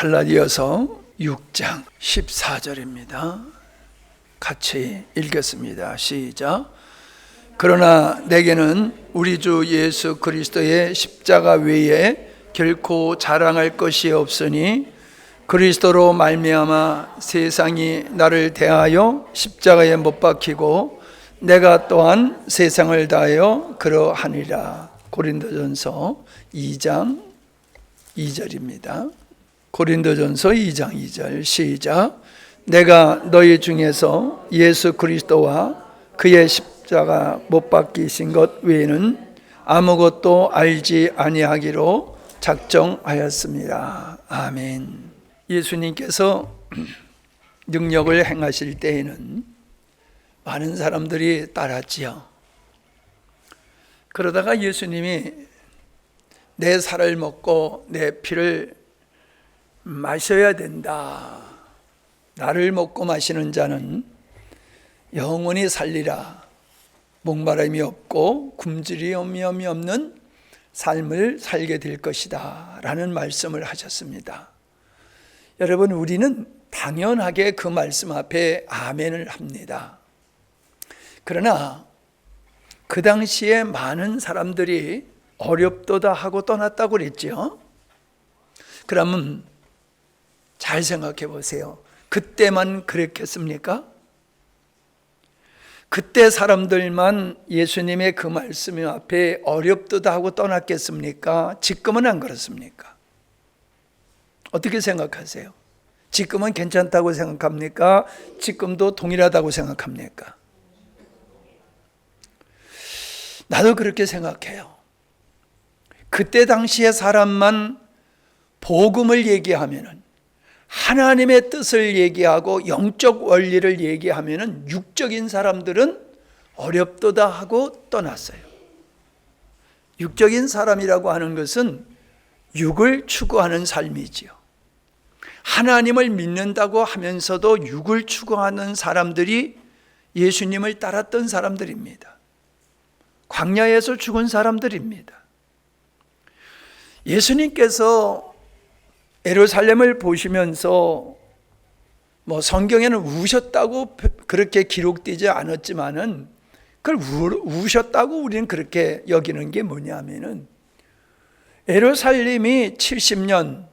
갈라디아서 6장 14절입니다. 같이 읽겠습니다. 시작. 그러나 내게는 우리 주 예수 그리스도의 십자가 외에 결코 자랑할 것이 없으니 그리스도로 말미암아 세상이 나를 대하여 십자가에 못 박히고 내가 또한 세상을 다하여 그러하니라. 고린도전서 2장 2절입니다. 고린도전서 2장 2절 시작. 내가 너희 중에서 예수 그리스도와 그의 십자가 못 박히신 것 외에는 아무것도 알지 아니하기로 작정하였습니다. 아멘. 예수님께서 능력을 행하실 때에는 많은 사람들이 따랐지요. 그러다가 예수님이 내 살을 먹고 내 피를 마셔야 된다. 나를 먹고 마시는 자는 영원히 살리라. 목마름이 없고 굶주림이 없는 삶을 살게 될 것이다 라는 말씀을 하셨습니다. 여러분, 우리는 당연하게 그 말씀 앞에 아멘을 합니다. 그러나 그 당시에 많은 사람들이 어렵도다 하고 떠났다고 그랬죠. 그러면 잘 생각해 보세요. 그때만 그랬겠습니까? 그때 사람들만 예수님의 그 말씀 앞에 어렵도다 하고 떠났겠습니까? 지금은 안 그렇습니까? 어떻게 생각하세요? 지금은 괜찮다고 생각합니까? 지금도 동일하다고 생각합니까? 나도 그렇게 생각해요. 그때 당시의 사람만 복음을 얘기하면은, 하나님의 뜻을 얘기하고 영적 원리를 얘기하면은 육적인 사람들은 어렵도다 하고 떠났어요. 육적인 사람이라고 하는 것은 육을 추구하는 삶이지요. 하나님을 믿는다고 하면서도 육을 추구하는 사람들이 예수님을 따랐던 사람들입니다. 광야에서 죽은 사람들입니다. 예수님께서 예루살렘을 보시면서 성경에는 우셨다고 그렇게 기록되지 않았지만은 그걸 우셨다고 우리는 그렇게 여기는 게 뭐냐면은 예루살렘이 70년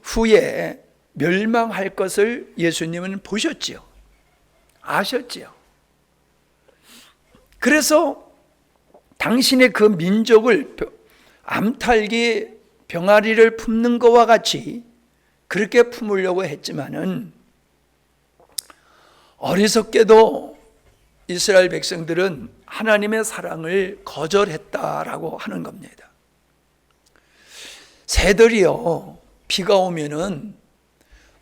후에 멸망할 것을 예수님은 보셨지요. 아셨지요. 그래서 당신의 그 민족을 암탈기 병아리를 품는 것과 같이 그렇게 품으려고 했지만은 어리석게도 이스라엘 백성들은 하나님의 사랑을 거절했다라고 하는 겁니다. 새들이요, 비가 오면은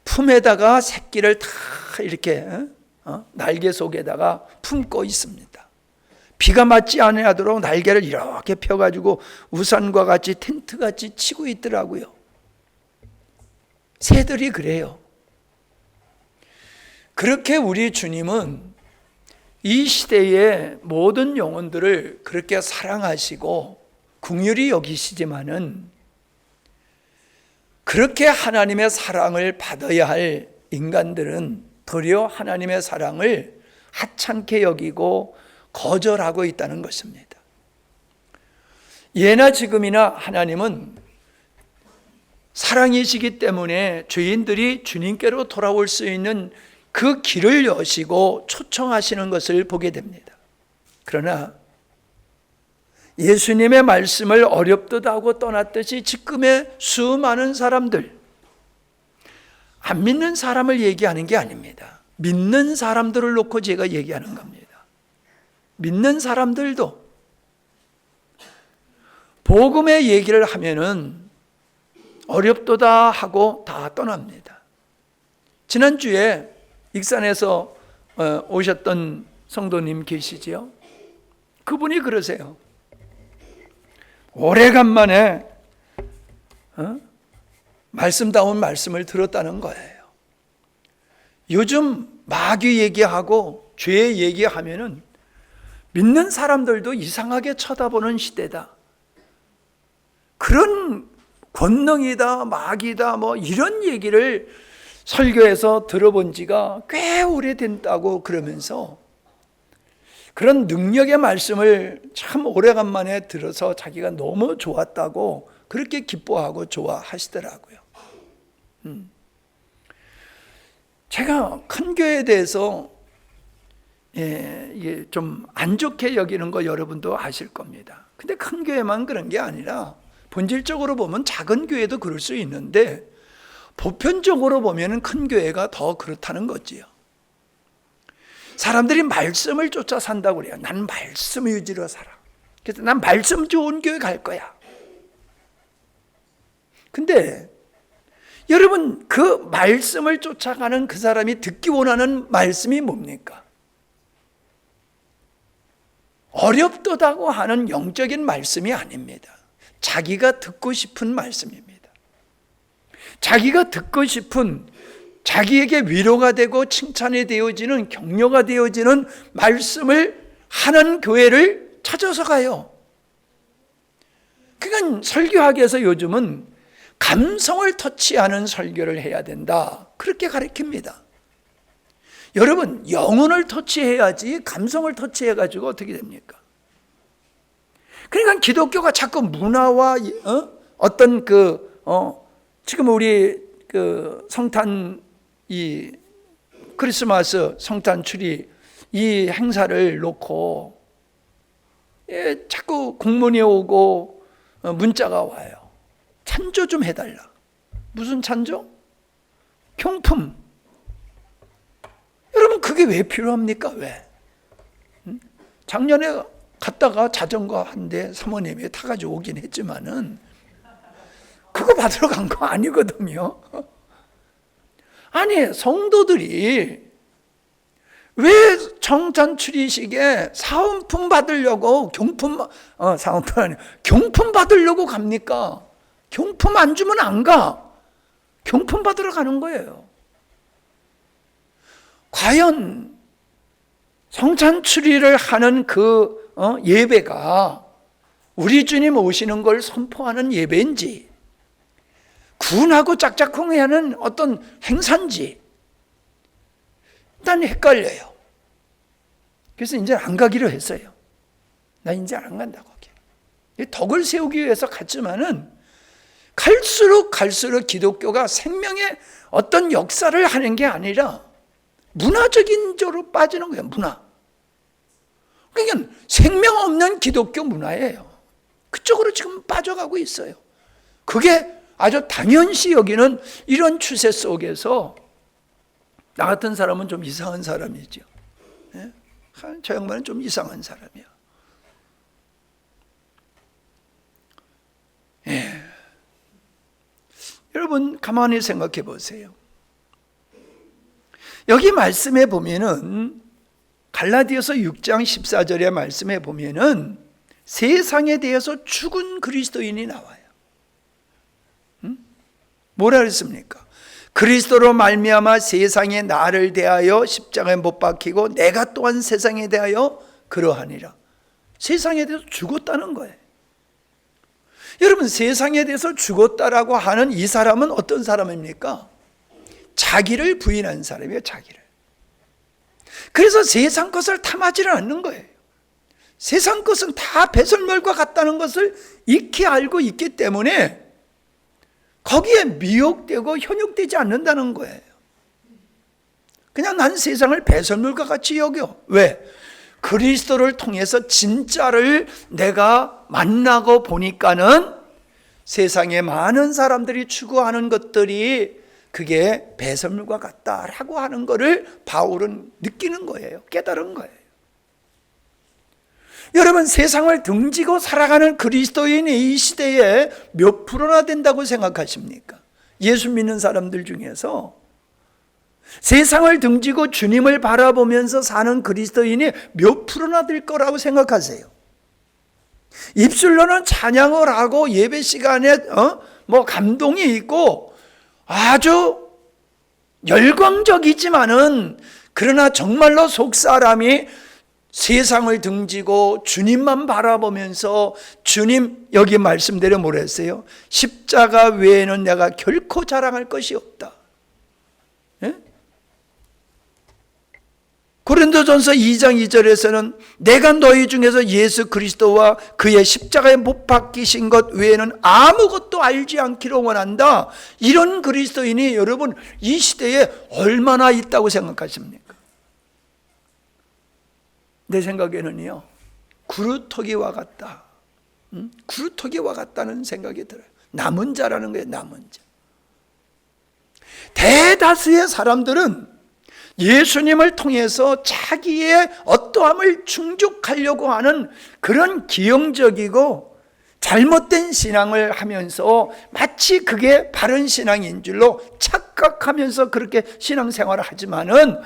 품에다가 새끼를 다 이렇게 날개 속에다가 품고 있습니다. 비가 맞지 않도록 날개를 이렇게 펴가지고 우산과 같이 텐트같이 치고 있더라고요. 새들이 그래요. 그렇게 우리 주님은 이 시대의 모든 영혼들을 그렇게 사랑하시고 긍휼히 여기시지만은 그렇게 하나님의 사랑을 받아야 할 인간들은 도리어 하나님의 사랑을 하찮게 여기고 거절하고 있다는 것입니다. 예나 지금이나 하나님은 사랑이시기 때문에 죄인들이 주님께로 돌아올 수 있는 그 길을 여시고 초청하시는 것을 보게 됩니다. 그러나 예수님의 말씀을 어렵도다 하고 떠났듯이 지금의 수많은 사람들, 안 믿는 사람을 얘기하는 게 아닙니다. 믿는 사람들을 놓고 제가 얘기하는 겁니다. 믿는 사람들도 복음의 얘기를 하면은 어렵도다 하고 다 떠납니다. 지난주에 익산에서 오셨던 성도님 계시지요? 그분이 그러세요. 오래간만에 말씀다운 말씀을 들었다는 거예요. 요즘 마귀 얘기하고 죄 얘기하면은 믿는 사람들도 이상하게 쳐다보는 시대다. 그런 권능이다, 마귀다, 뭐 이런 얘기를 설교에서 들어본 지가 꽤 오래된다고 그러면서 그런 능력의 말씀을 참 오래간만에 들어서 자기가 너무 좋았다고 그렇게 기뻐하고 좋아하시더라고요. 제가 큰 교회에 대해서 이게 좀 안 좋게 여기는 거 여러분도 아실 겁니다. 근데 큰 교회만 그런 게 아니라 본질적으로 보면 작은 교회도 그럴 수 있는데 보편적으로 보면 큰 교회가 더 그렇다는 거지요. 사람들이 말씀을 쫓아 산다고 그래요. 난 말씀 위주로 살아. 그래서 난 말씀 좋은 교회 갈 거야. 근데 여러분, 그 말씀을 쫓아가는 그 사람이 듣기 원하는 말씀이 뭡니까? 어렵다고 하는 영적인 말씀이 아닙니다. 자기가 듣고 싶은 말씀입니다. 자기가 듣고 싶은, 자기에게 위로가 되고 칭찬이 되어지는, 격려가 되어지는 말씀을 하는 교회를 찾아서 가요. 그러니까 설교학에서 요즘은 감성을 터치하는 설교를 해야 된다, 그렇게 가르칩니다. 여러분, 영혼을 터치해야지 감성을 터치해가지고 어떻게 됩니까? 그러니까 기독교가 자꾸 문화와 어떤 지금 우리 그 성탄, 이 크리스마스 성탄 추리 이 행사를 놓고 자꾸 공문이 오고 문자가 와요. 찬조 좀 해달라. 무슨 찬조? 경품. 여러분, 그게 왜 필요합니까? 왜? 작년에 갔다가 자전거 한 대 사모님이 타가지고 오긴 했지만은 그거 받으러 간 거 아니거든요. 아니, 성도들이 왜 성탄 추리식에 사은품 받으려고 사은품 아니에요. 경품 받으려고 갑니까? 경품 안 주면 안 가. 경품 받으러 가는 거예요. 과연 성찬 추리를 하는 그 예배가 우리 주님 오시는 걸 선포하는 예배인지, 군하고 짝짝꿍해야 하는 어떤 행사인지 일단 헷갈려요. 그래서 이제 안 가기로 했어요. 나 이제 안 간다고. 덕을 세우기 위해서 갔지만은 갈수록 기독교가 생명의 어떤 역사를 하는 게 아니라 문화적인 쪽으로 빠지는 거예요. 문화. 그러니까 생명 없는 기독교 문화예요. 그쪽으로 지금 빠져가고 있어요. 그게 아주 당연시 여기는 이런 추세 속에서 나 같은 사람은 좀 이상한 사람이죠. 저 양반은 좀 이상한 사람이야. 여러분, 가만히 생각해 보세요. 여기 말씀에 보면은 갈라디아서 6장 14절의 말씀에 보면은 세상에 대해서 죽은 그리스도인이 나와요. 뭐라 그랬습니까? 그리스도로 말미암아 세상에 나를 대하여 십자가에 못 박히고 내가 또한 세상에 대하여 그러하니라. 세상에 대해서 죽었다는 거예요. 여러분, 세상에 대해서 죽었다라고 하는 이 사람은 어떤 사람입니까? 자기를 부인한 사람이에요. 자기를. 그래서 세상 것을 탐하지는 않는 거예요. 세상 것은 다 배설물과 같다는 것을 익히 알고 있기 때문에 거기에 미혹되고 현혹되지 않는다는 거예요. 그냥 난 세상을 배설물과 같이 여겨. 왜? 그리스도를 통해서 진짜를 내가 만나고 보니까는 세상에 많은 사람들이 추구하는 것들이 그게 배설물과 같다라고 하는 것을 바울은 느끼는 거예요. 깨달은 거예요. 여러분, 세상을 등지고 살아가는 그리스도인이 이 시대에 몇 프로나 된다고 생각하십니까? 예수 믿는 사람들 중에서 세상을 등지고 주님을 바라보면서 사는 그리스도인이 몇 프로나 될 거라고 생각하세요? 입술로는 찬양을 하고 예배 시간에 감동이 있고 아주 열광적이지만은 그러나 정말로 속 사람이 세상을 등지고 주님만 바라보면서 주님, 여기 말씀대로 뭐라 했어요? 십자가 외에는 내가 결코 자랑할 것이 없다. 예? 고린도전서 2장 2절에서는 내가 너희 중에서 예수 그리스도와 그의 십자가에 못 박히신 것 외에는 아무것도 알지 않기를 원한다. 이런 그리스도인이 여러분 이 시대에 얼마나 있다고 생각하십니까? 내 생각에는요, 구루터기와 같다. 구루터기와 같다는 생각이 들어요. 남은 자라는 거예요. 남은 자. 대다수의 사람들은 예수님을 통해서 자기의 어떠함을 충족하려고 하는 그런 기형적이고 잘못된 신앙을 하면서 마치 그게 바른 신앙인 줄로 착각하면서 그렇게 신앙생활을 하지만은,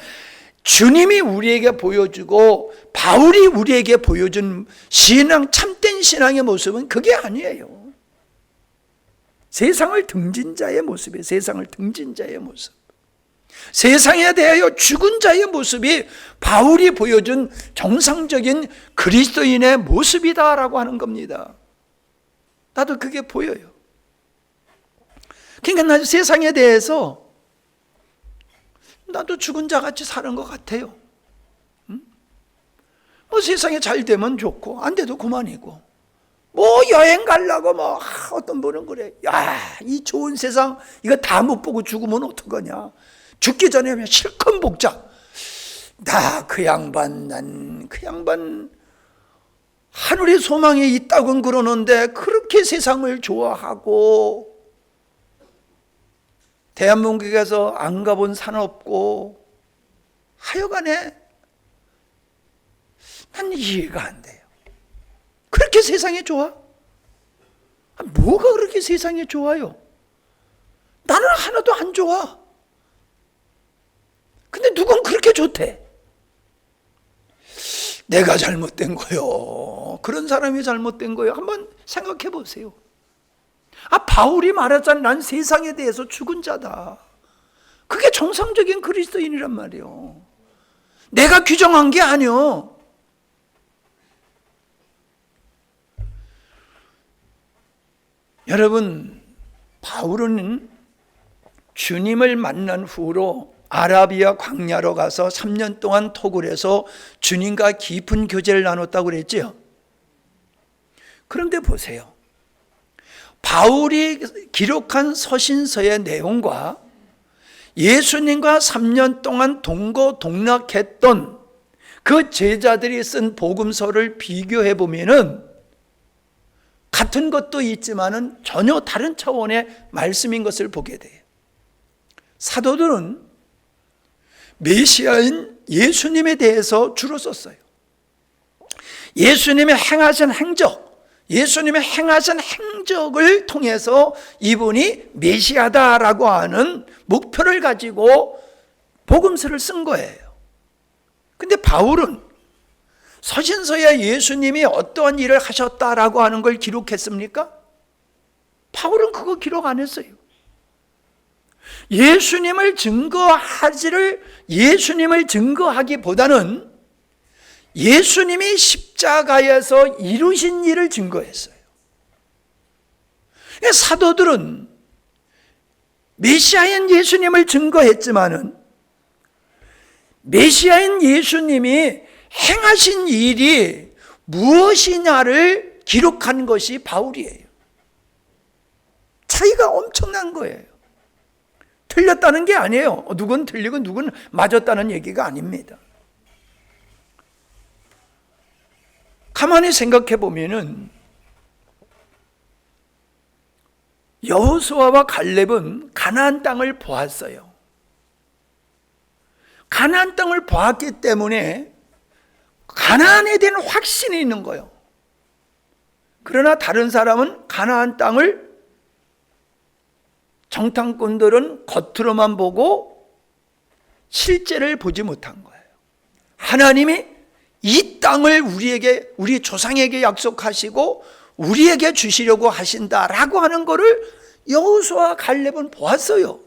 주님이 우리에게 보여주고 바울이 우리에게 보여준 신앙, 참된 신앙의 모습은 그게 아니에요. 세상을 등진 자의 모습이에요. 세상을 등진 자의 모습. 세상에 대하여 죽은 자의 모습이 바울이 보여준 정상적인 그리스도인의 모습이다라고 하는 겁니다. 나도 그게 보여요. 그러니까 나 세상에 대해서 나도 죽은 자같이 사는 것 같아요. 뭐 세상에 잘 되면 좋고 안 돼도 그만이고, 뭐 여행 가려고 뭐 어떤 분은 그래, 야, 이 좋은 세상 이거 다 못 보고 죽으면 어떡하냐, 죽기 전에 하면 실컷 먹자. 나 그 양반, 난 그 양반 하늘의 소망이 있다고는 그러는데 그렇게 세상을 좋아하고 대한민국에서 안 가본 산 없고, 하여간에 난 이해가 안 돼요. 그렇게 세상이 좋아? 뭐가 그렇게 세상이 좋아요? 나는 하나도 안 좋아. 근데 누군 그렇게 좋대. 내가 잘못된 거요. 그런 사람이 잘못된 거예요. 한번 생각해 보세요. 바울이 말하잖아. 난 세상에 대해서 죽은 자다. 그게 정상적인 그리스도인이란 말이에요. 내가 규정한 게 아니요. 여러분, 바울은 주님을 만난 후로 아라비아 광야로 가서 3년 동안 토굴 해서 주님과 깊은 교제를 나눴다고 그랬죠. 그런데 보세요. 바울이 기록한 서신서의 내용과 예수님과 3년 동안 동고동락했던 그 제자들이 쓴 복음서를 비교해 보면은 같은 것도 있지만은 전혀 다른 차원의 말씀인 것을 보게 돼요. 사도들은 메시아인 예수님에 대해서 주로 썼어요. 예수님이 행하신 행적, 예수님의 행하신 행적을 통해서 이분이 메시아다라고 하는 목표를 가지고 복음서를 쓴 거예요. 근데 바울은 서신서에 예수님이 어떠한 일을 하셨다라고 하는 걸 기록했습니까? 바울은 그거 기록 안 했어요. 예수님을 증거하기보다는 예수님이 십자가에서 이루신 일을 증거했어요. 사도들은 메시아인 예수님을 증거했지만은 메시아인 예수님이 행하신 일이 무엇이냐를 기록한 것이 바울이에요. 차이가 엄청난 거예요. 틀렸다는 게 아니에요. 누군 틀리고 누군 맞았다는 얘기가 아닙니다. 가만히 생각해 보면은 여호수아와 갈렙은 가나안 땅을 보았어요. 가나안 땅을 보았기 때문에 가나안에 대한 확신이 있는 거예요. 그러나 다른 사람은 가나안 땅을, 정탐꾼들은 겉으로만 보고 실제를 보지 못한 거예요. 하나님이 이 땅을 우리 조상에게 약속하시고 우리에게 주시려고 하신다라고 하는 것을 여호수아와 갈렙은 보았어요.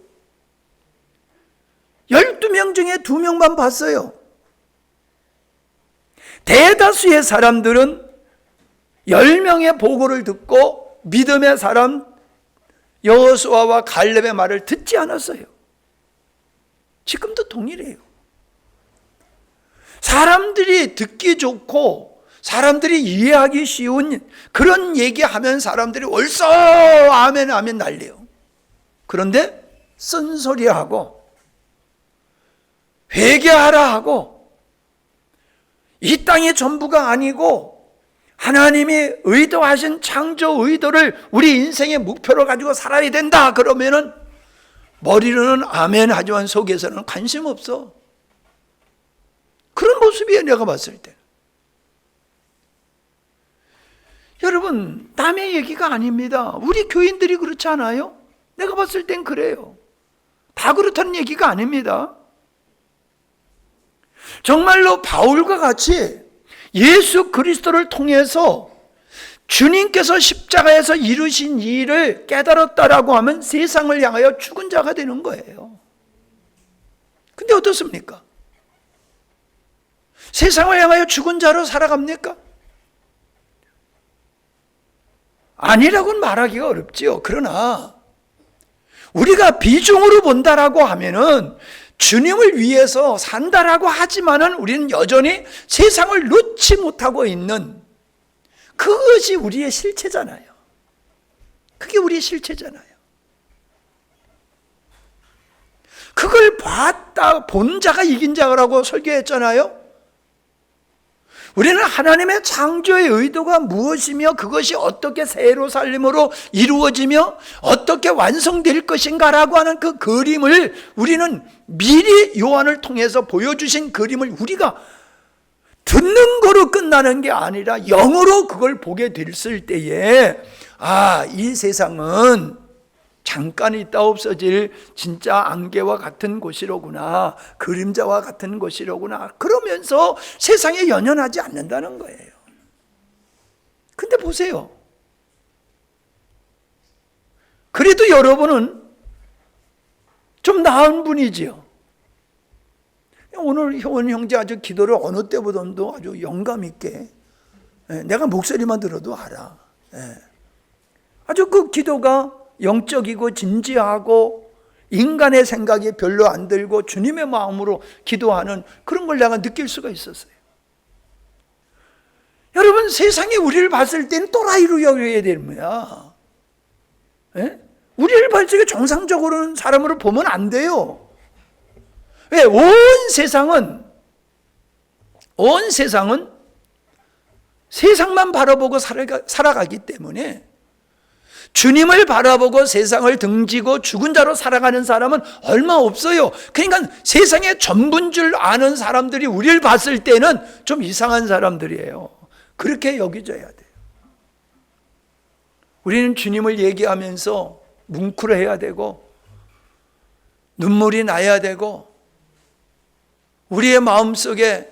12명 중에 2명만 봤어요. 대다수의 사람들은 10명의 보고를 듣고 믿음의 사람 여호수아와 갈렙의 말을 듣지 않았어요. 지금도 동일해요. 사람들이 듣기 좋고 사람들이 이해하기 쉬운 그런 얘기하면 사람들이 옳소 아멘 아멘 난리요. 그런데 쓴소리하고 회개하라 하고 이 땅이 전부가 아니고 하나님이 의도하신 창조 의도를 우리 인생의 목표로 가지고 살아야 된다 그러면은 머리로는 아멘 하지만 속에서는 관심 없어. 그런 모습이에요, 내가 봤을 때. 여러분, 남의 얘기가 아닙니다. 우리 교인들이 그렇지 않아요? 내가 봤을 땐 그래요. 다 그렇다는 얘기가 아닙니다. 정말로 바울과 같이 예수 그리스도를 통해서 주님께서 십자가에서 이루신 일을 깨달았다라고 하면 세상을 향하여 죽은 자가 되는 거예요. 근데 어떻습니까? 세상을 향하여 죽은 자로 살아갑니까? 아니라고는 말하기가 어렵지요. 그러나 우리가 비중으로 본다라고 하면은 주님을 위해서 산다라고 하지만은 우리는 여전히 세상을 놓지 못하고 있는 그것이 우리의 실체잖아요. 그게 우리의 실체잖아요. 그걸 본 자가 이긴 자라고 설교했잖아요. 우리는 하나님의 창조의 의도가 무엇이며 그것이 어떻게 새로 살림으로 이루어지며 어떻게 완성될 것인가라고 하는 그 그림을 우리는 미리 요한을 통해서 보여주신 그림을 우리가 듣는 거로 끝나는 게 아니라 영으로 그걸 보게 됐을 때에 이 세상은 잠깐 있다 없어질 진짜 안개와 같은 곳이로구나, 그림자와 같은 곳이로구나, 그러면서 세상에 연연하지 않는다는 거예요. 근데 보세요. 그래도 여러분은 좀 나은 분이지요. 오늘 효원 형제 아주 기도를 어느 때보다도 아주 영감 있게, 내가 목소리만 들어도 알아. 아주 그 기도가 영적이고 진지하고 인간의 생각이 별로 안 들고 주님의 마음으로 기도하는 그런 걸 내가 느낄 수가 있었어요. 여러분, 세상이 우리를 봤을 때는 또라이로 여겨야 되는 거야. 우리를 봤을 때 정상적으로는 사람으로 보면 안 돼요. 왜? 온 세상은 세상만 바라보고 살아가기 때문에 주님을 바라보고 세상을 등지고 죽은 자로 살아가는 사람은 얼마 없어요. 그러니까 세상의 전부인 줄 아는 사람들이 우리를 봤을 때는 좀 이상한 사람들이에요. 그렇게 여겨져야 돼요. 우리는 주님을 얘기하면서 뭉클해야 되고 눈물이 나야 되고 우리의 마음속에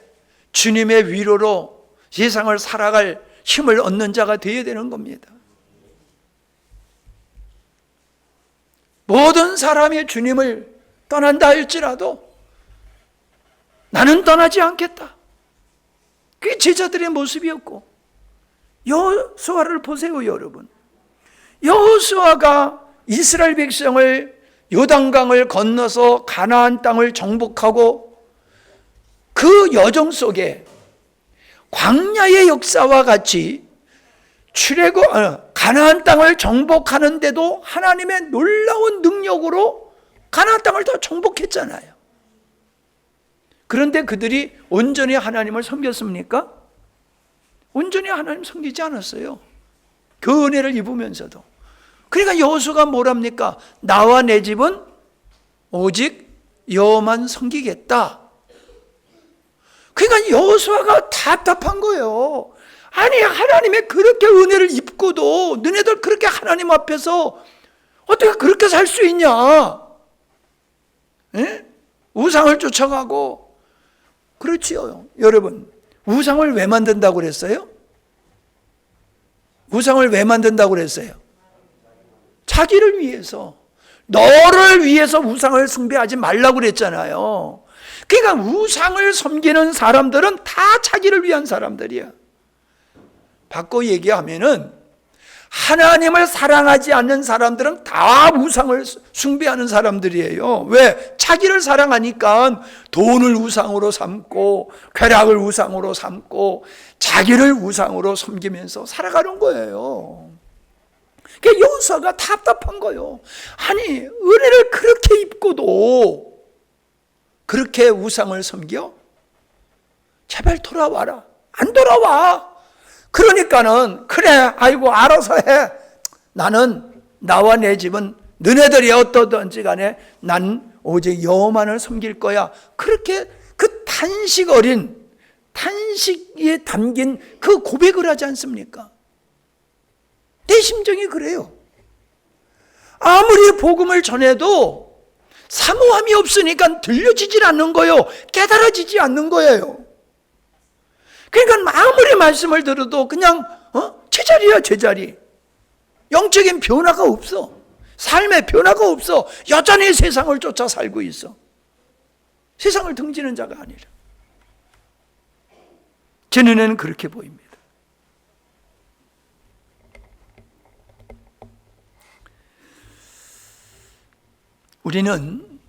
주님의 위로로 세상을 살아갈 힘을 얻는 자가 되어야 되는 겁니다. 모든 사람이 주님을 떠난다 할지라도 나는 떠나지 않겠다. 그게 제자들의 모습이었고, 여호수아를 보세요, 여러분. 여호수아가 이스라엘 백성을 요단강을 건너서 가나안 땅을 정복하고 그 여정 속에 광야의 역사와 같이 가나안 땅을 정복하는데도 하나님의 놀라운 능력으로 가나안 땅을 다 정복했잖아요. 그런데 그들이 온전히 하나님을 섬겼습니까? 온전히 하나님 섬기지 않았어요. 그 은혜를 입으면서도. 그러니까 여호수아가 뭐랍니까? 나와 내 집은 오직 여호만 섬기겠다. 그러니까 여호수아가 답답한 거예요. 아니, 하나님의 그렇게 은혜를 입고도 너네들 그렇게 하나님 앞에서 어떻게 그렇게 살 수 있냐? 우상을 쫓아가고. 그렇지요, 여러분. 우상을 왜 만든다고 그랬어요? 우상을 왜 만든다고 그랬어요? 자기를 위해서, 너를 위해서 우상을 숭배하지 말라고 그랬잖아요. 그러니까 우상을 섬기는 사람들은 다 자기를 위한 사람들이야. 바꿔 얘기하면은 하나님을 사랑하지 않는 사람들은 다 우상을 숭배하는 사람들이에요. 왜? 자기를 사랑하니까 돈을 우상으로 삼고 쾌락을 우상으로 삼고 자기를 우상으로 섬기면서 살아가는 거예요. 그러니까 여호수아가 답답한 거예요. 아니, 은혜를 그렇게 입고도 그렇게 우상을 섬겨? 제발 돌아와라. 안 돌아와. 그러니까는 그래, 아이고 알아서 해. 나는 나와 내 집은 너네들이 어떠든지 간에 난 오직 여호와만을 섬길 거야. 그렇게 그 탄식 어린 탄식에 담긴 그 고백을 하지 않습니까? 내 심정이 그래요. 아무리 복음을 전해도 사모함이 없으니까 들려지질 않는 거예요. 깨달아지지 않는 거예요. 그러니까 아무리 말씀을 들어도 그냥 제자리야, 제자리. 영적인 변화가 없어. 삶의 변화가 없어. 여전히 세상을 쫓아 살고 있어. 세상을 등지는 자가 아니라. 제 눈에는 그렇게 보입니다. 우리는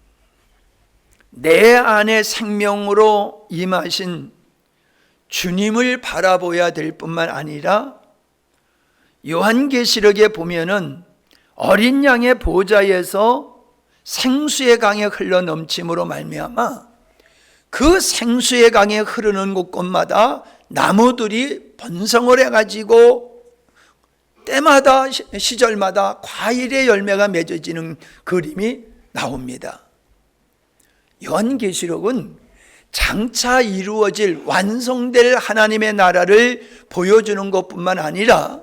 내 안에 생명으로 임하신 주님을 바라보아야 될 뿐만 아니라 요한계시록에 보면은 어린 양의 보좌에서 생수의 강에 흘러 넘침으로 말미암아 그 생수의 강에 흐르는 곳곳마다 나무들이 번성을 해가지고 때마다 시절마다 과일의 열매가 맺어지는 그림이 나옵니다. 요한계시록은 장차 이루어질 완성될 하나님의 나라를 보여주는 것뿐만 아니라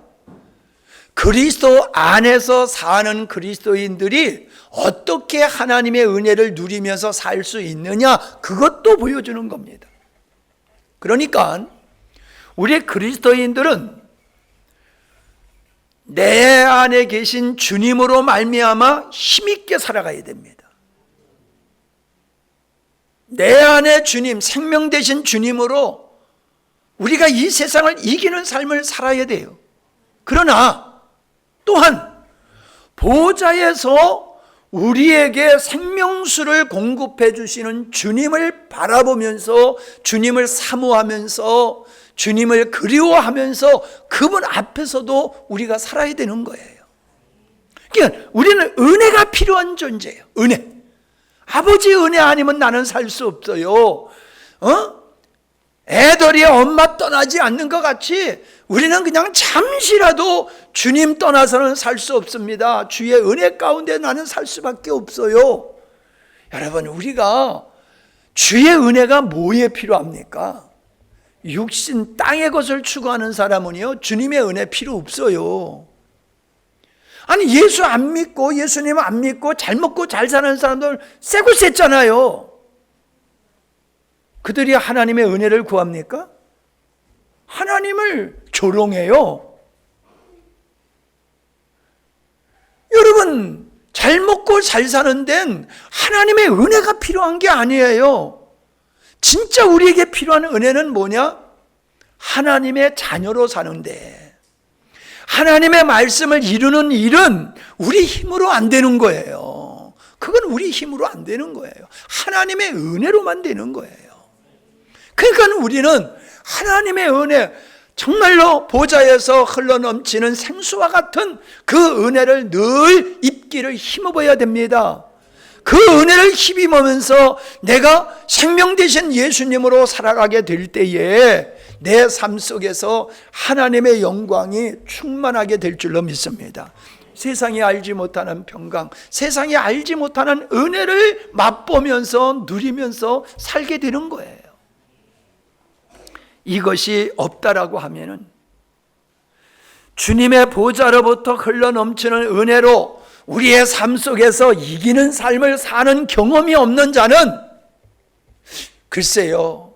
그리스도 안에서 사는 그리스도인들이 어떻게 하나님의 은혜를 누리면서 살 수 있느냐, 그것도 보여주는 겁니다. 그러니까 우리 그리스도인들은 내 안에 계신 주님으로 말미암아 힘있게 살아가야 됩니다. 내 안에 주님, 생명 되신 주님으로 우리가 이 세상을 이기는 삶을 살아야 돼요. 그러나 또한 보좌에서 우리에게 생명수를 공급해 주시는 주님을 바라보면서 주님을 사모하면서 주님을 그리워하면서 그분 앞에서도 우리가 살아야 되는 거예요. 그러니까 우리는 은혜가 필요한 존재예요. 은혜. 아버지 은혜 아니면 나는 살 수 없어요. 애들이 엄마 떠나지 않는 것 같이 우리는 그냥 잠시라도 주님 떠나서는 살 수 없습니다. 주의 은혜 가운데 나는 살 수밖에 없어요. 여러분, 우리가 주의 은혜가 뭐에 필요합니까? 육신 땅의 것을 추구하는 사람은요, 주님의 은혜 필요 없어요. 아니, 예수 안 믿고 예수님 안 믿고 잘 먹고 잘 사는 사람들 쎄고 쎘잖아요. 그들이 하나님의 은혜를 구합니까? 하나님을 조롱해요. 여러분, 잘 먹고 잘 사는 데는 하나님의 은혜가 필요한 게 아니에요. 진짜 우리에게 필요한 은혜는 뭐냐? 하나님의 자녀로 사는데 하나님의 말씀을 이루는 일은 우리 힘으로 안 되는 거예요. 그건 우리 힘으로 안 되는 거예요. 하나님의 은혜로만 되는 거예요. 그러니까 우리는 하나님의 은혜, 정말로 보좌에서 흘러넘치는 생수와 같은 그 은혜를 늘 입기를 힘입어야 됩니다. 그 은혜를 힘입으면서 내가 생명 되신 예수님으로 살아가게 될 때에 내 삶 속에서 하나님의 영광이 충만하게 될 줄로 믿습니다. 세상이 알지 못하는 평강, 세상이 알지 못하는 은혜를 맛보면서 누리면서 살게 되는 거예요. 이것이 없다라고 하면은 주님의 보좌로부터 흘러넘치는 은혜로 우리의 삶 속에서 이기는 삶을 사는 경험이 없는 자는 글쎄요,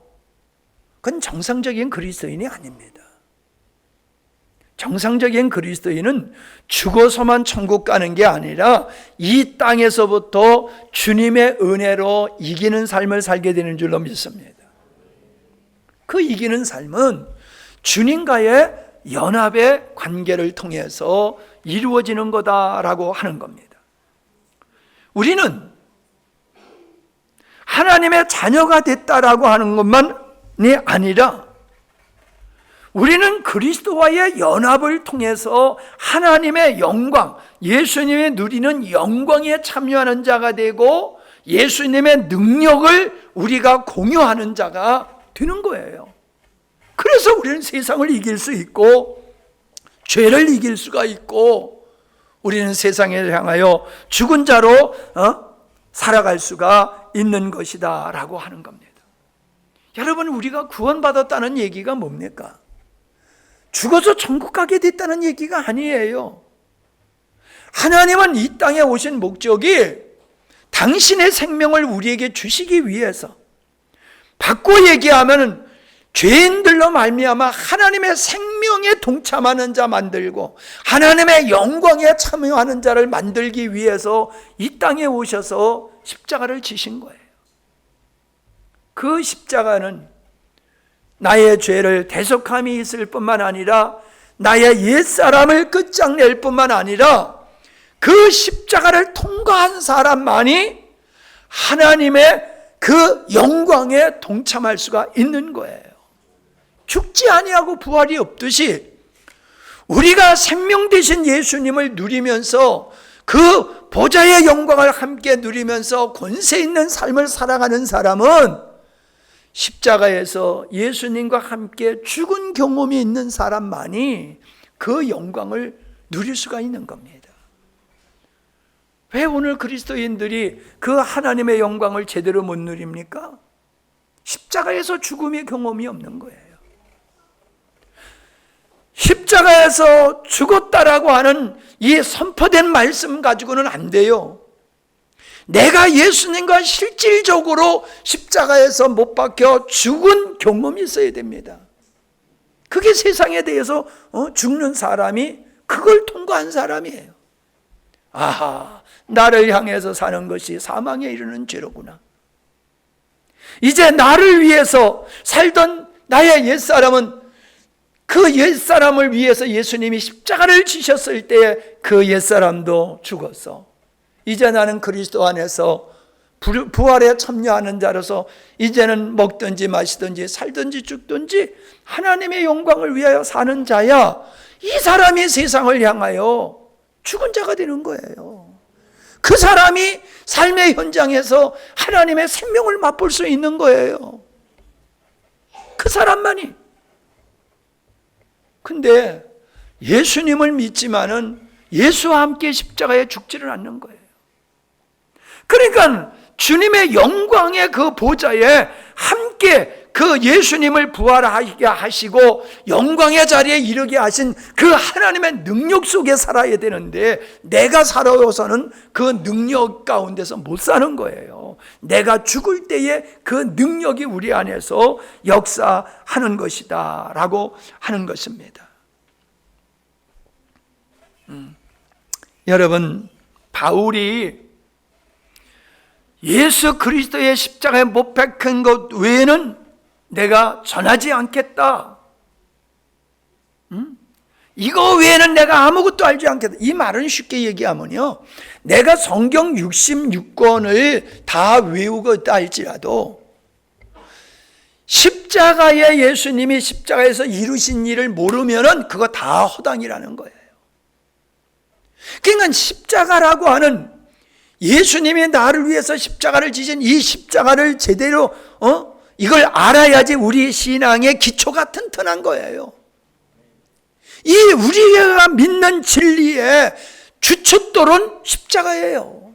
그건 정상적인 그리스도인이 아닙니다. 정상적인 그리스도인은 죽어서만 천국 가는 게 아니라 이 땅에서부터 주님의 은혜로 이기는 삶을 살게 되는 줄로 믿습니다. 그 이기는 삶은 주님과의 연합의 관계를 통해서 이루어지는 거다라고 하는 겁니다. 우리는 하나님의 자녀가 됐다라고 하는 것만이 아니라 우리는 그리스도와의 연합을 통해서 하나님의 영광, 예수님이 누리는 영광에 참여하는 자가 되고 예수님의 능력을 우리가 공유하는 자가 되는 거예요. 그래서 우리는 세상을 이길 수 있고 죄를 이길 수가 있고 우리는 세상을 향하여 죽은 자로 살아갈 수가 있는 것이다 라고 하는 겁니다. 여러분, 우리가 구원받았다는 얘기가 뭡니까? 죽어서 천국 가게 됐다는 얘기가 아니에요. 하나님은 이 땅에 오신 목적이 당신의 생명을 우리에게 주시기 위해서, 바꿔 얘기하면 죄인들로 말미암아 하나님의 생명에 동참하는 자 만들고 하나님의 영광에 참여하는 자를 만들기 위해서 이 땅에 오셔서 십자가를 지신 거예요. 그 십자가는 나의 죄를 대속함이 있을 뿐만 아니라 나의 옛사람을 끝장낼 뿐만 아니라 그 십자가를 통과한 사람만이 하나님의 그 영광에 동참할 수가 있는 거예요. 죽지 아니하고 부활이 없듯이 우리가 생명 되신 예수님을 누리면서 그 보좌의 영광을 함께 누리면서 권세 있는 삶을 살아가는 사람은 십자가에서 예수님과 함께 죽은 경험이 있는 사람만이 그 영광을 누릴 수가 있는 겁니다. 왜 오늘 그리스도인들이 그 하나님의 영광을 제대로 못 누립니까? 십자가에서 죽음의 경험이 없는 거예요. 십자가에서 죽었다라고 하는 이 선포된 말씀 가지고는 안 돼요. 내가 예수님과 실질적으로 십자가에서 못 박혀 죽은 경험이 있어야 됩니다. 그게 세상에 대해서 죽는 사람이 그걸 통과한 사람이에요. 아하, 나를 향해서 사는 것이 사망에 이르는 죄로구나. 이제 나를 위해서 살던 나의 옛사람은 그 옛사람을 위해서 예수님이 십자가를 지셨을 때 그 옛사람도 죽었어. 이제 나는 그리스도 안에서 부활에 참여하는 자로서 이제는 먹든지 마시든지 살든지 죽든지 하나님의 영광을 위하여 사는 자야. 이 사람이 세상을 향하여 죽은 자가 되는 거예요. 그 사람이 삶의 현장에서 하나님의 생명을 맛볼 수 있는 거예요. 그 사람만이. 근데 예수님을 믿지만은 예수와 함께 십자가에 죽지를 않는 거예요. 그러니까 주님의 영광의 그 보좌에 함께 그 예수님을 부활하게 하시고 영광의 자리에 이르게 하신 그 하나님의 능력 속에 살아야 되는데 내가 살아서는 그 능력 가운데서 못 사는 거예요. 내가 죽을 때에 그 능력이 우리 안에서 역사하는 것이다 라고 하는 것입니다. 여러분, 바울이 예수 그리스도의 십자가에 못 박힌 것 외에는 내가 전하지 않겠다. 이거 외에는 내가 아무것도 알지 않겠다. 이 말은 쉽게 얘기하면요, 내가 성경 66권을 다 외우고 있다 할지라도 십자가에 예수님이 십자가에서 이루신 일을 모르면은 그거 다 허당이라는 거예요. 그러니까 십자가라고 하는 예수님이 나를 위해서 십자가를 지신 이 십자가를 제대로 이걸 알아야지 우리 신앙의 기초가 튼튼한 거예요. 이 우리가 믿는 진리의 주춧돌은 십자가예요.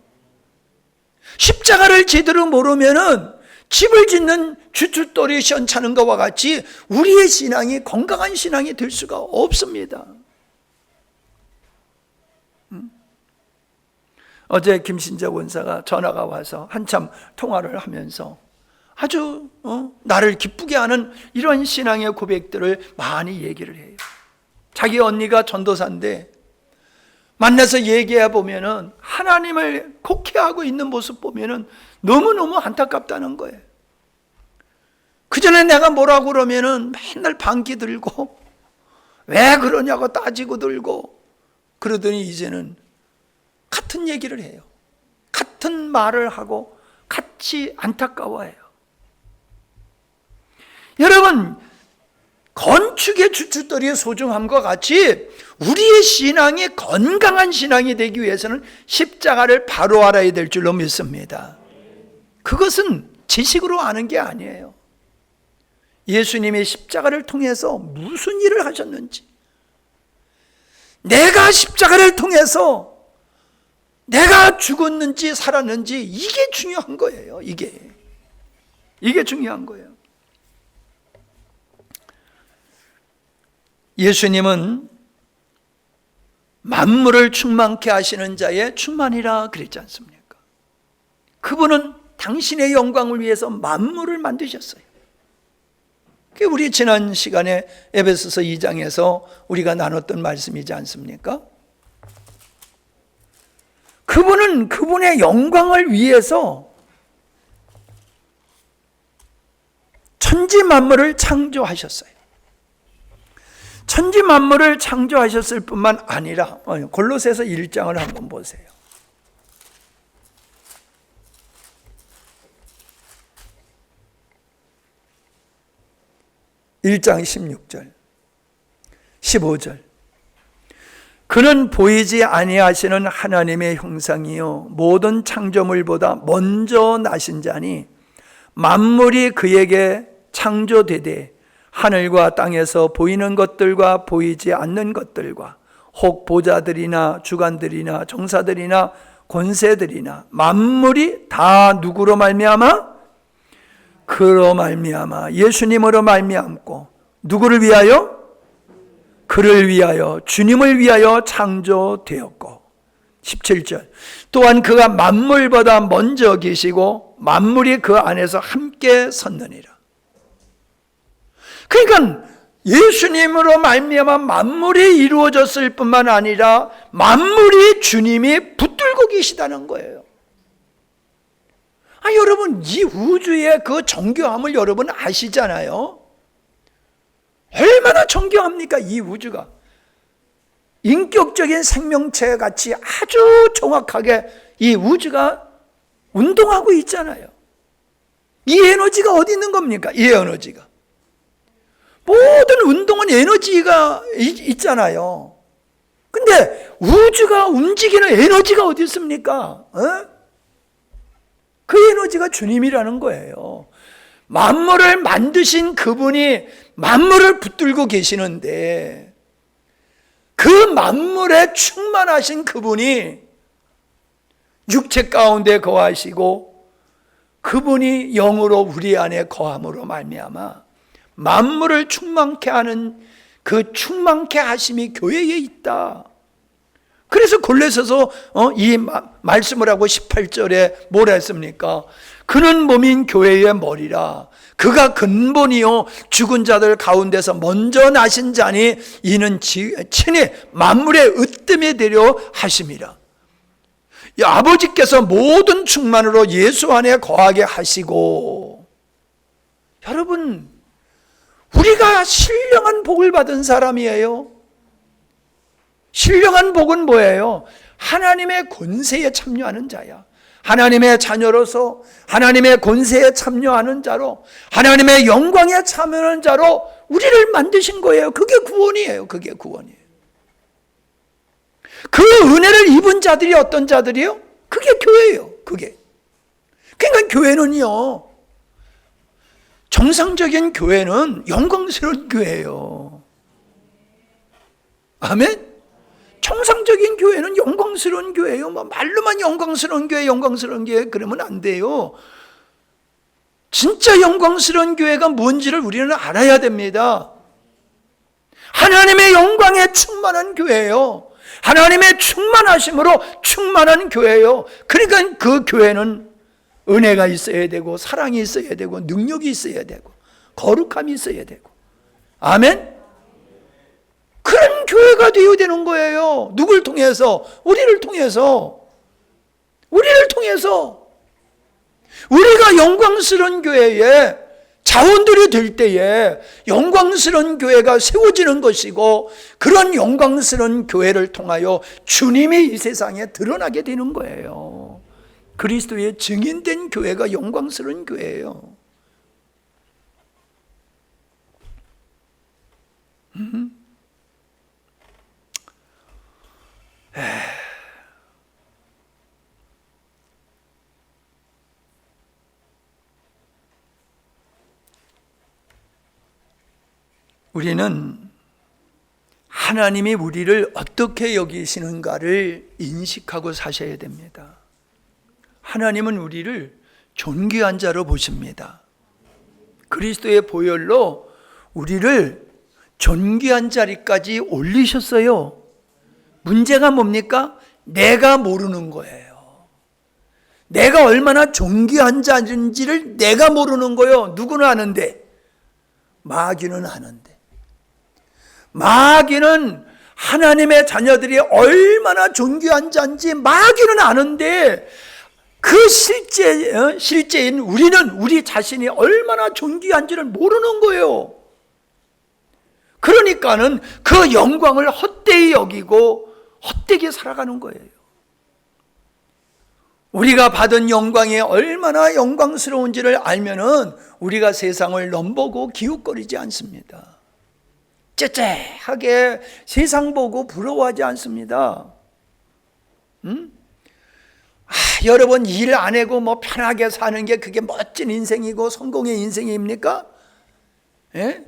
십자가를 제대로 모르면은 집을 짓는 주춧돌이 시원찮은 것과 같이 우리의 신앙이 건강한 신앙이 될 수가 없습니다. 어제 김신재 원사가 전화가 와서 한참 통화를 하면서 아주 나를 기쁘게 하는 이런 신앙의 고백들을 많이 얘기를 해요. 자기 언니가 전도사인데 만나서 얘기해 보면은 하나님을 곡해하고 있는 모습 보면은 너무너무 안타깝다는 거예요. 그전에 내가 뭐라고 그러면은 맨날 반기 들고 왜 그러냐고 따지고 들고 그러더니 이제는 같은 얘기를 해요. 같은 말을 하고 같이 안타까워해요. 여러분, 건축의 주춧돌이의 소중함과 같이 우리의 신앙이 건강한 신앙이 되기 위해서는 십자가를 바로 알아야 될 줄로 믿습니다. 그것은 지식으로 아는 게 아니에요. 예수님이 십자가를 통해서 무슨 일을 하셨는지, 내가 십자가를 통해서 내가 죽었는지 살았는지 이게 중요한 거예요. 이게 중요한 거예요. 예수님은 만물을 충만케 하시는 자의 충만이라 그랬지 않습니까? 그분은 당신의 영광을 위해서 만물을 만드셨어요. 그게 우리 지난 시간에 에베소서 2장에서 우리가 나눴던 말씀이지 않습니까? 그분은 그분의 영광을 위해서 천지 만물을 창조하셨어요. 천지 만물을 창조하셨을 뿐만 아니라 골로새서 1장을 한번 보세요. 1장 16절 15절 그는 보이지 아니하시는 하나님의 형상이요 모든 창조물보다 먼저 나신 자니 만물이 그에게 창조되되 하늘과 땅에서 보이는 것들과 보이지 않는 것들과 혹 보좌들이나 주관들이나 정사들이나 권세들이나 만물이 다 누구로 말미암아? 그로 말미암아 예수님으로 말미암고 누구를 위하여? 그를 위하여 주님을 위하여 창조되었고 17절 또한 그가 만물보다 먼저 계시고 만물이 그 안에서 함께 섰느니라. 그러니까 예수님으로 말미암아 만물이 이루어졌을 뿐만 아니라 만물이 주님이 붙들고 계시다는 거예요. 여러분 이 우주의 그 정교함을 여러분 아시잖아요. 얼마나 정교합니까 이 우주가. 인격적인 생명체 같이 아주 정확하게 이 우주가 운동하고 있잖아요. 이 에너지가 어디 있는 겁니까? 이 에너지가. 모든 운동은 에너지가 있잖아요. 근데 우주가 움직이는 에너지가 어디 있습니까? 그 에너지가 주님이라는 거예요. 만물을 만드신 그분이 만물을 붙들고 계시는데 그 만물에 충만하신 그분이 육체 가운데 거하시고 그분이 영으로 우리 안에 거함으로 말미암아 만물을 충만케 하는 그 충만케 하심이 교회에 있다. 그래서 골로새서 이 말씀을 하고 18절에 뭐라 했습니까? 그는 몸인 교회의 머리라. 그가 근본이요 죽은 자들 가운데서 먼저 나신 자니 이는 친히 만물의 으뜸이 되려 하심이라. 아버지께서 모든 충만으로 예수 안에 거하게 하시고. 여러분 우리가 신령한 복을 받은 사람이에요. 신령한 복은 뭐예요? 하나님의 권세에 참여하는 자야. 하나님의 자녀로서 하나님의 권세에 참여하는 자로 하나님의 영광에 참여하는 자로 우리를 만드신 거예요. 그게 구원이에요. 그게 구원이에요. 그 은혜를 입은 자들이 어떤 자들이요? 그게 교회예요. 그게. 그러니까 교회는요. 정상적인 교회는 영광스러운 교회예요. 아멘? 정상적인 교회는 영광스러운 교회예요. 말로만 영광스러운 교회 그러면 안 돼요. 진짜 영광스러운 교회가 뭔지를 우리는 알아야 됩니다. 하나님의 영광에 충만한 교회예요. 하나님의 충만하심으로 충만한 교회예요. 그러니까 그 교회는 은혜가 있어야 되고 사랑이 있어야 되고 능력이 있어야 되고 거룩함이 있어야 되고. 아멘? 그런 교회가 되어야 되는 거예요. 누굴 통해서? 우리를 통해서. 우리를 통해서. 우리가 영광스러운 교회에 자원들이 될 때에 영광스러운 교회가 세워지는 것이고, 그런 영광스러운 교회를 통하여 주님이 이 세상에 드러나게 되는 거예요. 그리스도의 증인된 교회가 영광스러운 교회예요. 우리는 하나님이 우리를 어떻게 여기시는가를 인식하고 사셔야 됩니다. 하나님은 우리를 존귀한 자로 보십니다. 그리스도의 보혈로 우리를 존귀한 자리까지 올리셨어요. 문제가 뭡니까? 내가 모르는 거예요. 내가 얼마나 존귀한 자인지를 내가 모르는 거예요. 누구는 아는데, 마귀는 아는데. 마귀는 하나님의 자녀들이 얼마나 존귀한 자인지 마귀는 아는데, 그 실제인 우리는 우리 자신이 얼마나 존귀한지를 모르는 거예요. 그러니까는 그 영광을 헛되이 여기고 헛되게 살아가는 거예요. 우리가 받은 영광이 얼마나 영광스러운지를 알면은 우리가 세상을 넘보고 기웃거리지 않습니다. 째째하게 세상 보고 부러워하지 않습니다. 여러분, 일 안 하고 뭐 편하게 사는 게 그게 멋진 인생이고 성공의 인생입니까? 예?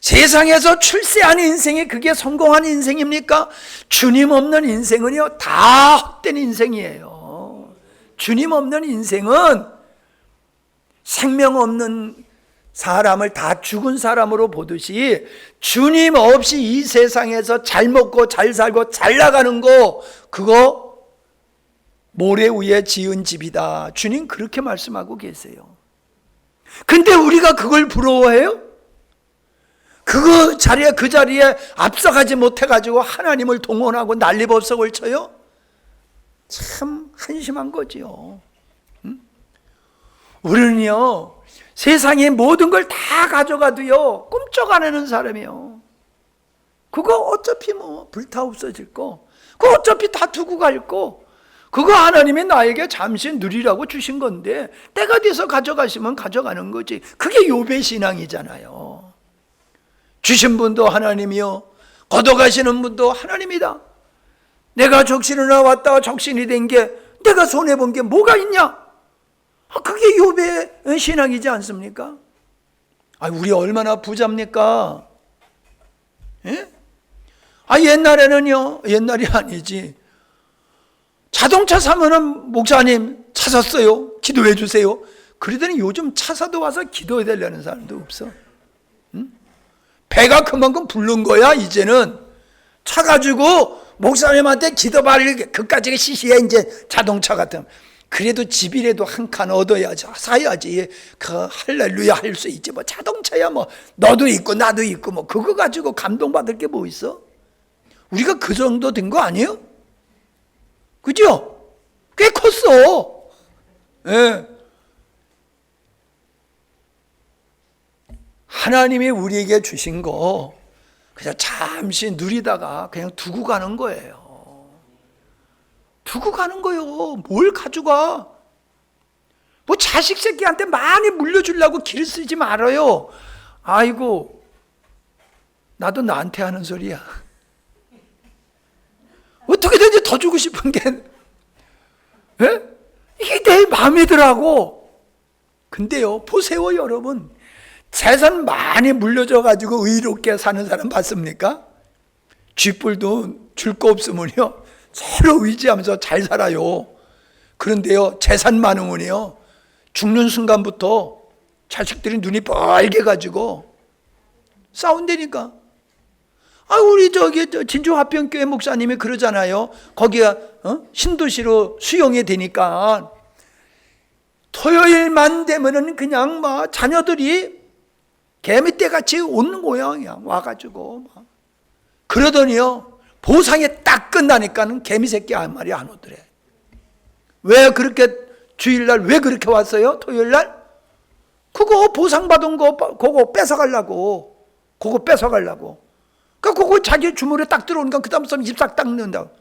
세상에서 출세하는 인생이 그게 성공한 인생입니까? 주님 없는 인생은요, 다 헛된 인생이에요. 주님 없는 인생은 생명 없는 사람을 다 죽은 사람으로 보듯이, 주님 없이 이 세상에서 잘 먹고 잘 살고 잘 나가는 거, 그거 모래 위에 지은 집이다. 주님 그렇게 말씀하고 계세요. 근데 우리가 그걸 부러워해요? 그 자리에 앞서가지 못해가지고 하나님을 동원하고 난리법석을 쳐요? 참 한심한 거지요. 우리는요, 세상의 모든 걸 다 가져가도요, 꿈쩍 안 하는 사람이에요. 그거 어차피 뭐 불타 없어질 거, 그거 어차피 다 두고 갈 거, 그거 하나님이 나에게 잠시 누리라고 주신 건데 때가 돼서 가져가시면 가져가는 거지. 그게 욥의 신앙이잖아요. 주신 분도 하나님이요, 걷어가시는 분도 하나님이다. 내가 적신으로 왔다가 적신이 된 게 내가 손해본 게 뭐가 있냐? 그게 욥의 신앙이지 않습니까? 우리 얼마나 부자입니까? 예? 옛날에는요, 옛날이 아니지, 자동차 사면은 목사님 차 샀어요, 기도해 주세요. 그러더니 요즘 차 사도 와서 기도해 달라는 사람도 없어. 배가 그만큼 부른 거야. 이제는 차 가지고 목사님한테 기도받을 그까지 시시해. 이제 자동차 같은, 그래도 집이라도 한 칸 얻어야지, 사야지 그 할렐루야 할 수 있지. 뭐 자동차야 뭐 너도 있고 나도 있고 뭐 그거 가지고 감동받을 게 뭐 있어? 우리가 그 정도 된 거 아니에요? 그죠? 꽤 컸어. 예. 하나님이 우리에게 주신 거 그냥 잠시 누리다가 그냥 두고 가는 거예요. 두고 가는 거예요. 뭘 가져가? 뭐 자식 새끼한테 많이 물려주려고 길 쓰지 말아요. 아이고, 나도 나한테 하는 소리야. 어떻게든지 더 주고 싶은 게, 예? 이게 내 마음에 들라고. 근데요, 보세요 여러분, 재산 많이 물려줘가지고 의롭게 사는 사람 봤습니까? 쥐뿔도 줄 거 없으면요 서로 의지하면서 잘 살아요. 그런데요, 재산 많으면요 죽는 순간부터 자식들이 눈이 빨개 가지고 싸운다니까. 우리 진주화평교회 목사님이 그러잖아요. 거기가 신도시로 수용이 되니까 토요일만 되면은 그냥 막 자녀들이 개미떼같이 오는 모양이야. 와가지고 막. 그러더니요, 보상이 딱 끝나니까는 개미 새끼 한 마리 안 오더래. 왜 그렇게 주일날 왜 그렇게 왔어요? 토요일날? 그거 보상받은 거 그거 뺏어가려고. 그거 자기 주머니에 딱 들어오니까 그 다음 썸 입싹 닦는다고.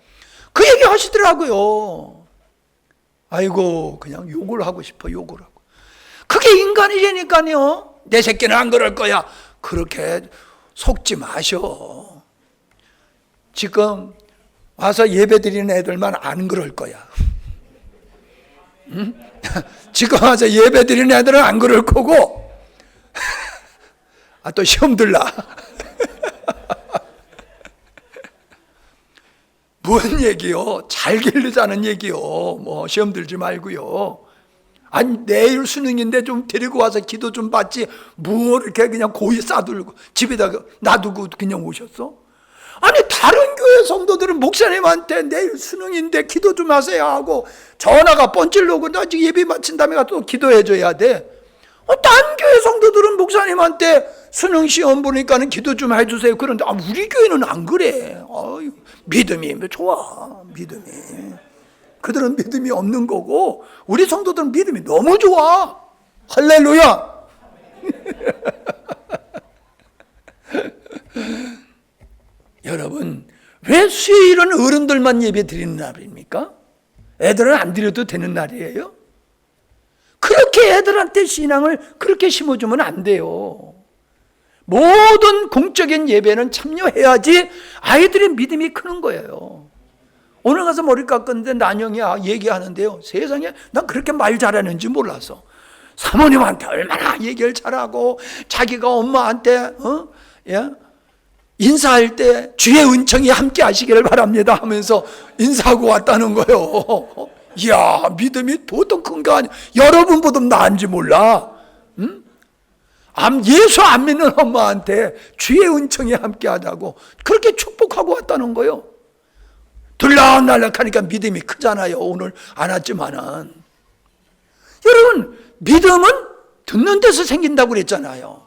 그 얘기 하시더라고요. 아이고, 그냥 욕을 하고 싶어, 욕을 하고. 그게 인간이라니까요. 내 새끼는 안 그럴 거야. 그렇게 속지 마셔. 지금 와서 예배 드리는 애들만 안 그럴 거야. 응? 지금 와서 예배 드리는 애들은 안 그럴 거고, 또 시험 들라. 뭔 얘기요? 잘 기르자는 얘기요. 뭐 시험 들지 말고요. 아니, 내일 수능인데 좀 데리고 와서 기도 좀 받지, 뭐 이렇게 그냥 고이 싸들고 집에다 놔두고 그냥 오셨어? 아니, 다른 교회 성도들은 목사님한테 내일 수능인데 기도 좀 하세요 하고 전화가 번질러 오고 나 지금 예배 마친 다음에 또 기도해 줘야 돼. 딴 교회 성도들은 목사님한테 수능 시험 보니까는 기도 좀 해주세요. 그런데 우리 교회는 안 그래. 믿음이 좋아. 믿음이. 그들은 믿음이 없는 거고 우리 성도들은 믿음이 너무 좋아. 할렐루야. 여러분, 왜 수요일은 어른들만 예배 드리는 날입니까? 애들은 안 드려도 되는 날이에요? 그렇게 애들한테 신앙을 그렇게 심어주면 안 돼요. 모든 공적인 예배는 참여해야지 아이들의 믿음이 크는 거예요. 오늘 가서 머리 깎았는데 난영이 얘기하는데요, 세상에 난 그렇게 말 잘하는지 몰라서 사모님한테 얼마나 얘기를 잘하고 자기가 엄마한테 인사할 때 주의 은총이 함께 하시기를 바랍니다 하면서 인사하고 왔다는 거예요. 이야, 믿음이 보통 큰 거 아니야. 여러분보다 나은지 몰라. 응? 예수 안 믿는 엄마한테 주의 은총이 함께 하다고 그렇게 축복하고 왔다는 거예요. 들락날락하니까 믿음이 크잖아요. 오늘 안 왔지만은. 여러분, 믿음은 듣는 데서 생긴다고 그랬잖아요.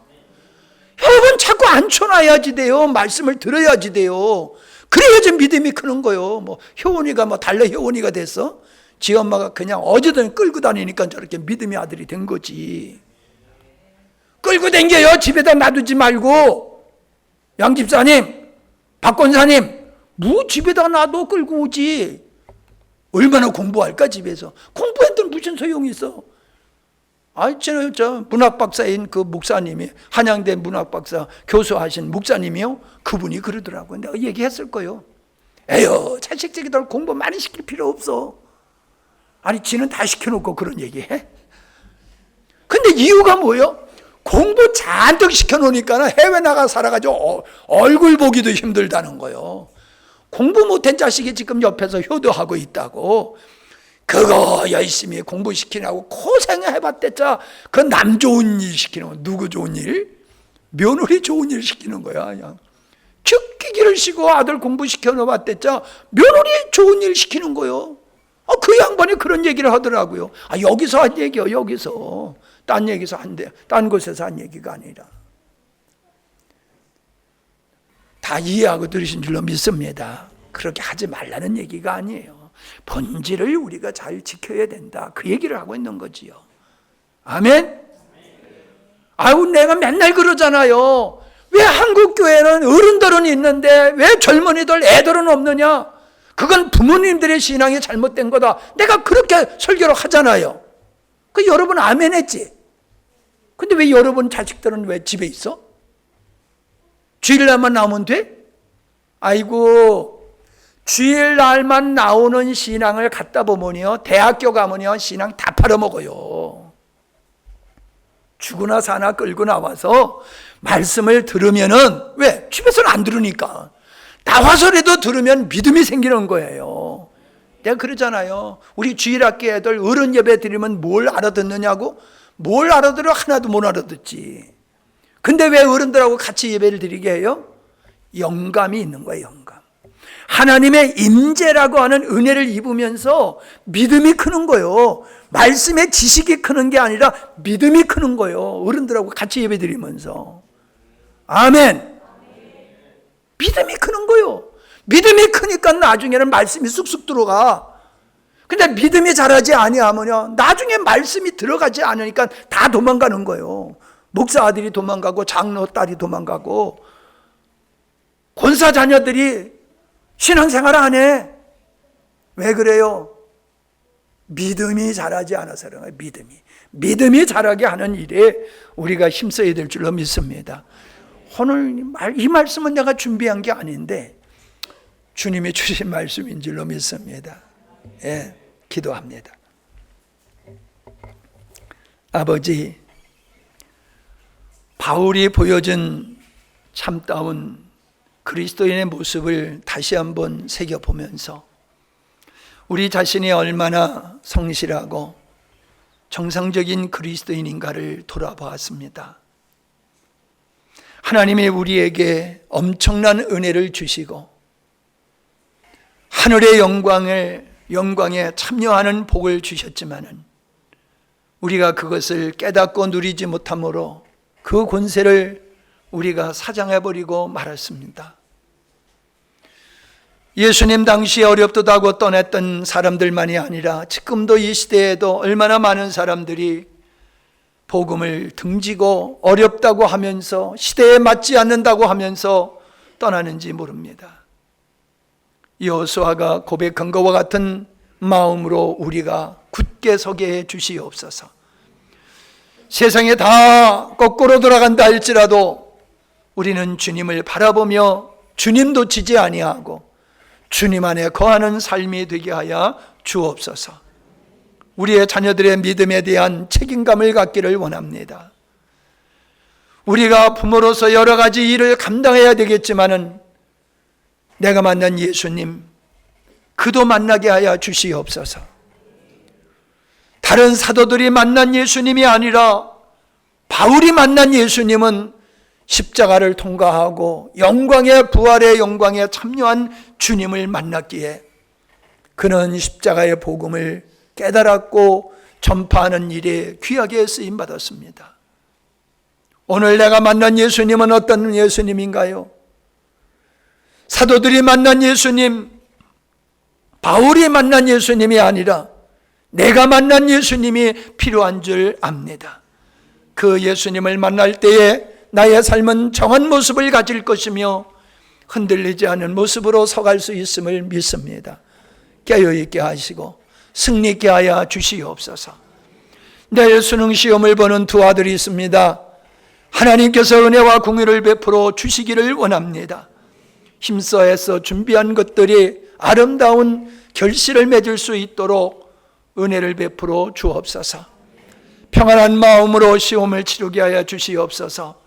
여러분, 자꾸 앉혀놔야지 돼요. 말씀을 들어야지 돼요. 그래야지 믿음이 크는 거예요. 효원이가 달래 효원이가 됐어? 지 엄마가 그냥 어제든 끌고 다니니까 저렇게 믿음의 아들이 된 거지. 끌고 댕겨요. 집에다 놔두지 말고. 양 집사님, 박 권사님, 뭐 집에다 놔둬 끌고 오지. 얼마나 공부할까 집에서. 공부했던 무슨 소용이 있어. 저 문학박사인 그 목사님이, 한양대 문학박사 교수하신 목사님이요, 그분이 그러더라고요. 내가 얘기했을 거예요. 에휴, 자식들이 공부 많이 시킬 필요 없어. 아니, 지는 다 시켜놓고 그런 얘기해? 근데 이유가 뭐예요? 공부 잔뜩 시켜놓으니까 해외 나가 살아가지고 얼굴 보기도 힘들다는 거예요. 공부 못한 자식이 지금 옆에서 효도하고 있다고. 그거 열심히 공부시키라고 고생해봤댔자 그 남 좋은 일 시키는 거. 누구 좋은 일? 며느리 좋은 일 시키는 거야. 그냥 죽기기를 쉬고 아들 공부시켜놓았댔자 며느리 좋은 일 시키는 거요. 그 양반이 그런 얘기를 하더라고요. 여기서 한 얘기요. 여기서. 딴 얘기서 한대. 딴 곳에서 한 얘기가 아니라. 다 이해하고 들으신 줄로 믿습니다. 그렇게 하지 말라는 얘기가 아니에요. 본질을 우리가 잘 지켜야 된다. 그 얘기를 하고 있는 거지요. 아멘? 내가 맨날 그러잖아요. 왜 한국 교회는 어른들은 있는데 왜 젊은이들, 애들은 없느냐? 그건 부모님들의 신앙이 잘못된 거다. 내가 그렇게 설교를 하잖아요. 여러분 아멘 했지? 근데 왜 여러분 자식들은 왜 집에 있어? 주일날만 나오면 돼? 아이고, 주일날만 나오는 신앙을 갖다 보면요, 대학교 가면요 신앙 다 팔아먹어요. 죽으나 사나 끌고 나와서 말씀을 들으면은, 왜? 집에서는 안 들으니까 나와서라도 들으면 믿음이 생기는 거예요. 내가 그러잖아요. 우리 주일학교 애들 어른 예배 드리면 뭘 알아듣느냐고? 뭘 알아들어? 하나도 못 알아듣지. 근데 왜 어른들하고 같이 예배를 드리게 해요? 영감이 있는 거예요. 영감. 하나님의 임재라고 하는 은혜를 입으면서 믿음이 크는 거예요. 말씀의 지식이 크는 게 아니라 믿음이 크는 거예요. 어른들하고 같이 예배 드리면서. 아멘. 믿음이 크는 거요. 믿음이 크니까 나중에는 말씀이 쑥쑥 들어가. 근데 믿음이 자라지 아니하면요, 나중에 말씀이 들어가지 않으니까 다 도망가는 거예요. 목사 아들이 도망가고 장로 딸이 도망가고 권사 자녀들이 신앙생활 안 해. 왜 그래요? 믿음이 자라지 않아서 그런 거예요. 믿음이 자라게 하는 일에 우리가 힘써야 될 줄로 믿습니다. 오늘 이 말씀은 내가 준비한 게 아닌데 주님이 주신 말씀인 줄로 믿습니다. 예, 기도합니다. 아버지, 바울이 보여준 참다운 그리스도인의 모습을 다시 한번 새겨보면서 우리 자신이 얼마나 성실하고 정상적인 그리스도인인가를 돌아보았습니다. 하나님이 우리에게 엄청난 은혜를 주시고 하늘의 영광에 참여하는 복을 주셨지만은 우리가 그것을 깨닫고 누리지 못함으로 그 권세를 우리가 사장해버리고 말았습니다. 예수님 당시에 어렵다고 떠났던 사람들만이 아니라 지금도 이 시대에도 얼마나 많은 사람들이 복음을 등지고 어렵다고 하면서 시대에 맞지 않는다고 하면서 떠나는지 모릅니다. 여호수아가 고백한 것과 같은 마음으로 우리가 굳게 서게 해 주시옵소서. 세상에 다 거꾸로 돌아간다 할지라도 우리는 주님을 바라보며 주님 놓치지 아니하고 주님 안에 거하는 삶이 되게 하여 주옵소서. 우리의 자녀들의 믿음에 대한 책임감을 갖기를 원합니다. 우리가 부모로서 여러 가지 일을 감당해야 되겠지만은 내가 만난 예수님, 그도 만나게 하여 주시옵소서. 다른 사도들이 만난 예수님이 아니라 바울이 만난 예수님은 십자가를 통과하고 영광의 부활의 영광에 참여한 주님을 만났기에 그는 십자가의 복음을 깨달았고 전파하는 일에 귀하게 쓰임받았습니다. 오늘 내가 만난 예수님은 어떤 예수님인가요? 사도들이 만난 예수님, 바울이 만난 예수님이 아니라 내가 만난 예수님이 필요한 줄 압니다. 그 예수님을 만날 때에 나의 삶은 정한 모습을 가질 것이며 흔들리지 않은 모습으로 서갈 수 있음을 믿습니다. 깨어있게 하시고 승리 있게 하여 주시옵소서. 내일 수능 시험을 보는 두 아들이 있습니다. 하나님께서 은혜와 공의를 베풀어 주시기를 원합니다. 힘써 애써 준비한 것들이 아름다운 결실을 맺을 수 있도록 은혜를 베풀어 주옵소서. 평안한 마음으로 시험을 치르게 하여 주시옵소서.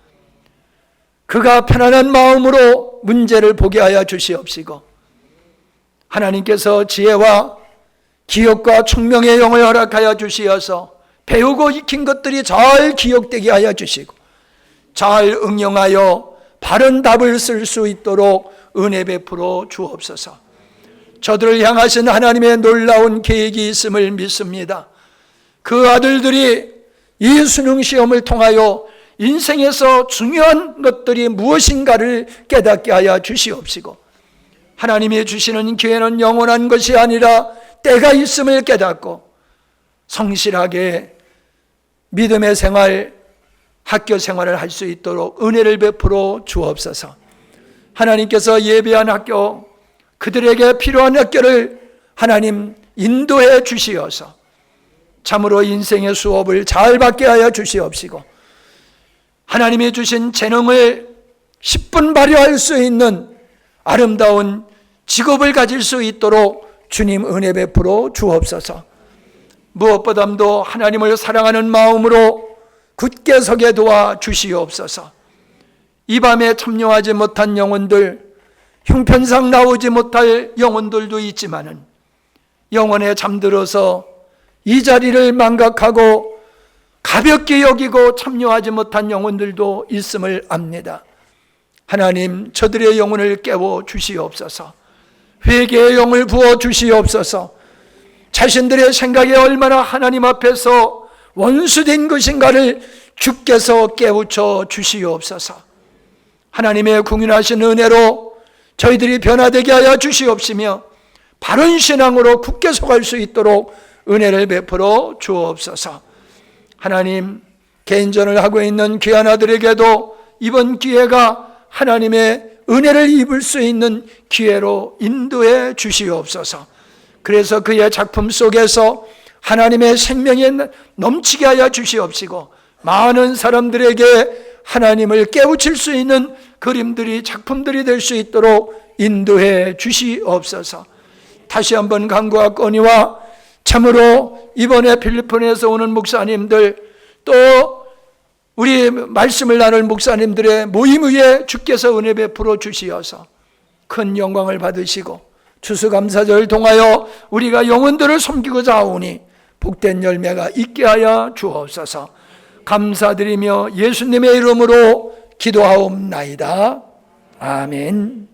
그가 편안한 마음으로 문제를 보게 하여 주시옵시고 하나님께서 지혜와 기억과 총명의 영을 허락하여 주시어서 배우고 익힌 것들이 잘 기억되게 하여 주시고 잘 응용하여 바른 답을 쓸 수 있도록 은혜 베풀어 주옵소서. 저들을 향하신 하나님의 놀라운 계획이 있음을 믿습니다. 그 아들들이 이 수능 시험을 통하여 인생에서 중요한 것들이 무엇인가를 깨닫게 하여 주시옵시고 하나님이 주시는 기회는 영원한 것이 아니라 때가 있음을 깨닫고 성실하게 믿음의 생활, 학교 생활을 할 수 있도록 은혜를 베풀어 주옵소서. 하나님께서 예배한 학교, 그들에게 필요한 학교를 하나님 인도해 주시어서 참으로 인생의 수업을 잘 받게 하여 주시옵시고 하나님이 주신 재능을 10분 발휘할 수 있는 아름다운 직업을 가질 수 있도록 주님 은혜 베풀어 주옵소서. 무엇보다도 하나님을 사랑하는 마음으로 굳게 서게 도와 주시옵소서. 이 밤에 참여하지 못한 영혼들, 형편상 나오지 못할 영혼들도 있지만은 영혼에 잠들어서 이 자리를 망각하고 가볍게 여기고 참여하지 못한 영혼들도 있음을 압니다. 하나님, 저들의 영혼을 깨워 주시옵소서. 회개의 영을 부어 주시옵소서. 자신들의 생각에 얼마나 하나님 앞에서 원수된 것인가를 주께서 깨우쳐 주시옵소서. 하나님의 궁휼하신 은혜로 저희들이 변화되게 하여 주시옵시며 바른 신앙으로 굳게 서갈 수 있도록 은혜를 베풀어 주옵소서. 하나님, 개인전을 하고 있는 귀한 아들에게도 이번 기회가 하나님의 은혜를 입을 수 있는 기회로 인도해 주시옵소서. 그래서 그의 작품 속에서 하나님의 생명이 넘치게 하여 주시옵시고 많은 사람들에게 하나님을 깨우칠 수 있는 그림들이, 작품들이 될 수 있도록 인도해 주시옵소서. 다시 한번 간구와 건의와 참으로 이번에 필리핀에서 오는 목사님들, 또 우리 말씀을 나눌 목사님들의 모임 위에 주께서 은혜 베풀어 주시어서 큰 영광을 받으시고 추수감사절을 통하여 우리가 영혼들을 섬기고자 하오니 복된 열매가 있게 하여 주옵소서. 감사드리며 예수님의 이름으로 기도하옵나이다. 아멘.